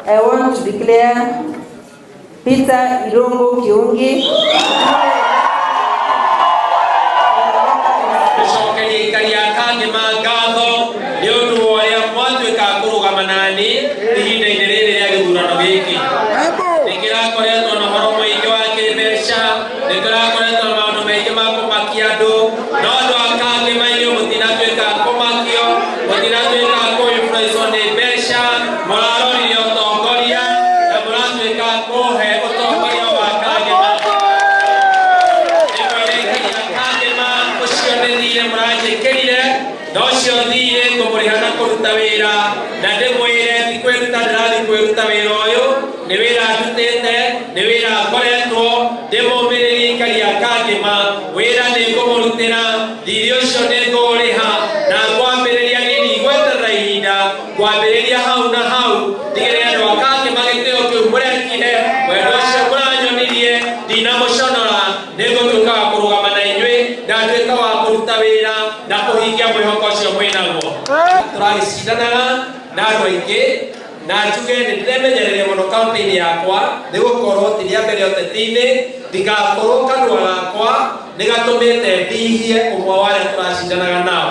I want to declare Peter Irungu Kiungi na tuge ni ndĩremenyerere mũno kaunti-inĩ yakwa nĩ gũkorwo ti rĩa mbere ũteti-inĩ ndigakorwo kanua gakwa nĩ gatũmĩte ndihie ũmwe wa arĩa tũracindanaga nao.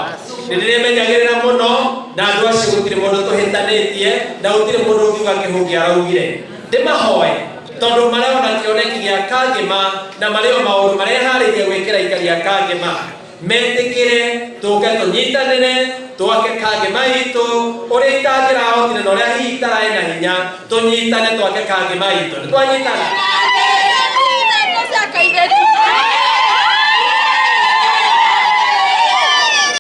Nĩ ndĩrĩmenyagĩrĩra mũno na andũ acio gũtirĩ mũndũ tũhĩtanĩtie na gũtirĩ mũndũ ũngiuga kĩhũngĩ araugire. Ndĩmahoe tondũ marĩona kĩoneki gĩa Kangema na marĩo maũndũ mareharĩirie gwĩkĩra aikari a Kangema metĩkĩre tũke tũnyitanĩre twake Kangema itũ ũrĩa itangĩrahotire na ũrĩa hihi itararĩ na hinya tũnyitane twake Kangema itũ. Nĩ twanyitana?